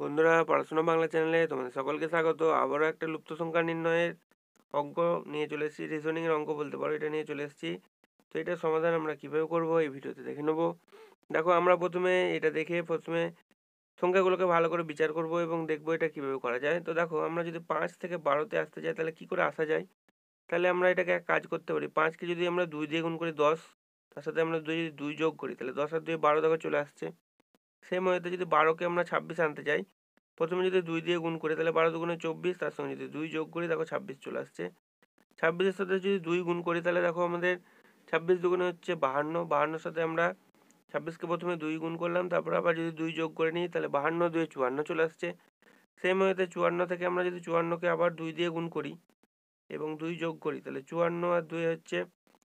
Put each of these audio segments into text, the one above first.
বন্ধুরা, পড়াশোনা বাংলা চ্যানেলে তোমাদের সকলকে স্বাগত। আবারও একটা লুপ্ত সংখ্যা নির্ণয়ের অঙ্ক নিয়ে চলে এসেছি। রিজনিং এর অঙ্ক বলতে পারো, এটা নিয়ে চলে এসেছি। তো এটার সমাধান আমরা কিভাবে করব এই ভিডিওতে দেখে নেব। দেখো, আমরা প্রথমে এটা দেখে সংখ্যাগুলোকে ভালো করে বিচার করব এবং দেখব এটা কিভাবে করা যায়। তো দেখো, আমরা যদি 5 থেকে 12তে আসতে চাই তাহলে কি করে আসা যায়। তাহলে আমরা এটাকে এক কাজ করতে পারি। 5কে যদি আমরা 2 দিয়ে গুণ করি 10, তার সাথে আমরা যদি 2 যোগ করি তাহলে 10 আর 2 12 দেখো চলে আসছে। সেম ওয়েতে যদি 12কে আমরা 26 আনতে চাই, প্রথমে যদি 2 দিয়ে গুণ করি তাহলে 12 দুগুণে 24, তার সঙ্গে যদি 2 যোগ করি দেখো 26 চলে আসছে। 26-এর সাথে যদি 2 গুণ করি তাহলে দেখো আমাদের 26 দুগুণে হচ্ছে 52, 52-এর সাথে আমরা 26কে প্রথমে 2 গুণ করলাম, তারপর আবার যদি 2 যোগ করে নিই তাহলে 52 2 54 চলে আসছে। সেম ওয়েতে 54 থেকে আমরা যদি 54কে আবার 2 দিয়ে গুণ করি এবং 2 যোগ করি তাহলে 54 আর 2 হচ্ছে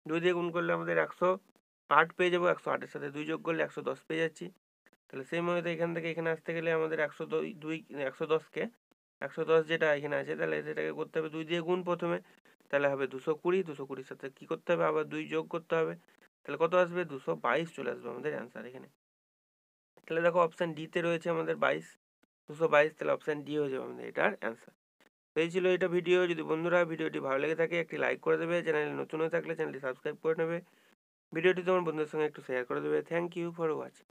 2 দিয়ে গুণ করলে আমাদের 108 পেয়ে যাবো। 108-এর সাথে 2 যোগ করলে 110 পেয়ে যাচ্ছি। তাহলে সেম ওয়েতে এখান থেকে এখানে আসতে গেলে আমাদের 110কে 110 যেটা এখানে আছে তাহলে সেটাকে করতে হবে 2 দিয়ে গুণ প্রথমে, তাহলে হবে 220। 220-র সাথে কী করতে হবে, আবার 2 যোগ করতে হবে, তাহলে কত আসবে 222 চলে আসবে আমাদের অ্যান্সার এখানে। তাহলে দেখো অপশান ডিতে রয়েছে আমাদের 222, তাহলে অপশান ডি হয়ে যাবে আমাদের এটার অ্যান্সার। তো এই ছিল এটা ভিডিও। যদি বন্ধুরা ভিডিওটি ভালো লেগে থাকে একটি লাইক করে দেবে, চ্যানেলে নতুন হয়ে থাকলে চ্যানেলটি সাবস্ক্রাইব করে নেবে, ভিডিওটি তোমার বন্ধুদের সঙ্গে একটু শেয়ার করে দেবে। Thank you for watching.